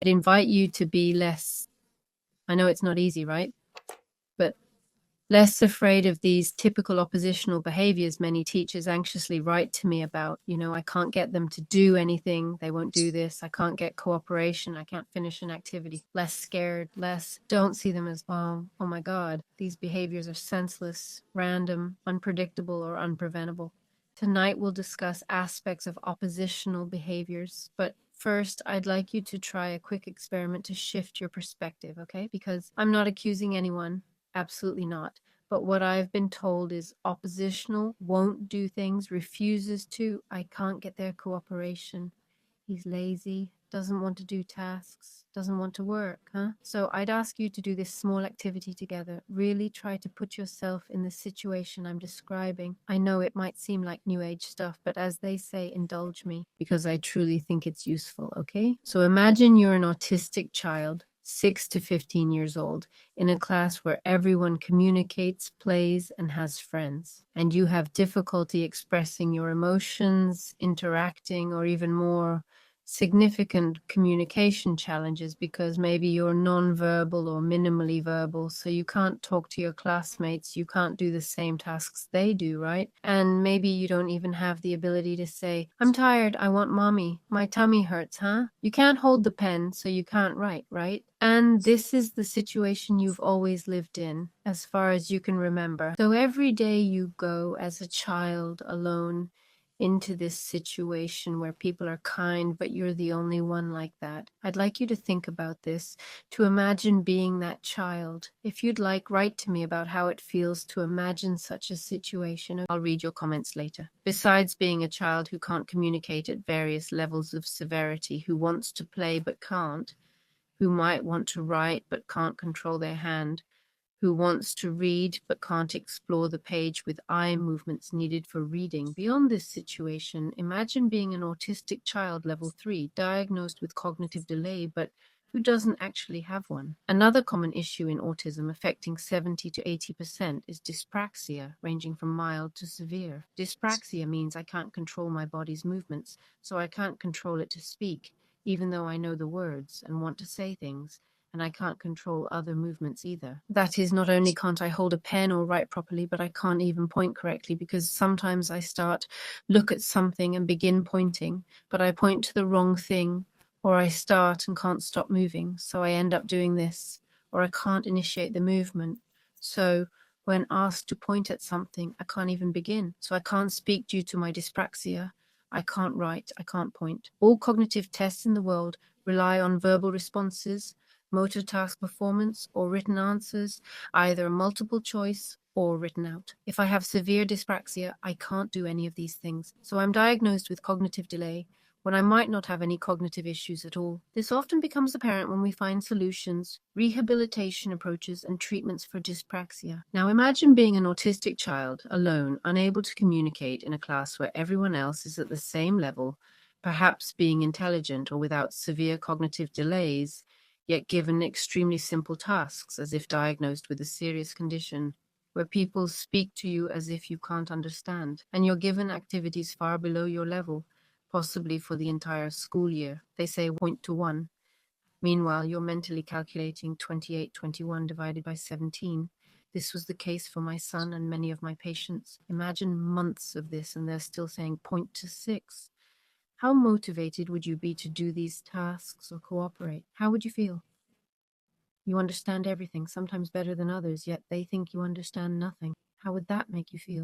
I'd invite you to be less, I know it's not easy, right? But less afraid of these typical oppositional behaviors many teachers anxiously write to me about. I can't get them to do anything. They won't do this. I can't get cooperation. I can't finish an activity. Less scared, less don't see them as, oh my God, these behaviors are senseless, random, unpredictable, or unpreventable. Tonight we'll discuss aspects of oppositional behaviors, but first, I'd like you to try a quick experiment to shift your perspective, okay? Because I'm not accusing anyone. Absolutely not. But what I've been told is oppositional, won't do things, refuses to. I can't get their cooperation. He's lazy, doesn't want to do tasks, doesn't want to work, huh? So I'd ask you to do this small activity together. Really try to put yourself in the situation I'm describing. I know it might seem like new age stuff, but as they say, indulge me, because I truly think it's useful, okay? So imagine you're an autistic child, 6 to 15 years old, in a class where everyone communicates, plays, and has friends, and you have difficulty expressing your emotions, interacting, or even more significant communication challenges because maybe you're nonverbal or minimally verbal, so you can't talk to your classmates, you can't do the same tasks they do, right? And maybe you don't even have the ability to say, I'm tired, I want mommy, my tummy hurts, huh? You can't hold the pen, so you can't write, right? And this is the situation you've always lived in, as far as you can remember. So every day you go as a child alone into this situation where people are kind, but you're the only one like that. I'd like you to think about this, to imagine being that child. If you'd like, write to me about how it feels to imagine such a situation. I'll read your comments later. Besides being a child who can't communicate at various levels of severity, who wants to play but can't, who might want to write but can't control their hand, who wants to read but can't explore the page with eye movements needed for reading. Beyond this situation, imagine being an autistic child level 3, diagnosed with cognitive delay, but who doesn't actually have one. Another common issue in autism affecting 70 to 80% is dyspraxia, ranging from mild to severe. Dyspraxia means I can't control my body's movements, so I can't control it to speak, even though I know the words and want to say things. And I can't control other movements either. That is, not only can't I hold a pen or write properly, but I can't even point correctly, because sometimes I look at something and begin pointing, but I point to the wrong thing, or I start and can't stop moving, so I end up doing this, or I can't initiate the movement. So when asked to point at something, I can't even begin. So I can't speak due to my dyspraxia. I can't write, I can't point. All cognitive tests in the world rely on verbal responses, motor task performance, or written answers, either multiple choice or written out. If I have severe dyspraxia, I can't do any of these things. So I'm diagnosed with cognitive delay when I might not have any cognitive issues at all. This often becomes apparent when we find solutions, rehabilitation approaches, and treatments for dyspraxia. Now imagine being an autistic child, alone, unable to communicate in a class where everyone else is at the same level, perhaps being intelligent or without severe cognitive delays, yet given extremely simple tasks as if diagnosed with a serious condition, where people speak to you as if you can't understand, and you're given activities far below your level, possibly for the entire school year. They say point to 1. Meanwhile, you're mentally calculating 2821 divided by 17. This was the case for my son and many of my patients. Imagine months of this and they're still saying point to 6. How motivated would you be to do these tasks or cooperate? How would you feel? You understand everything, sometimes better than others, yet they think you understand nothing. How would that make you feel?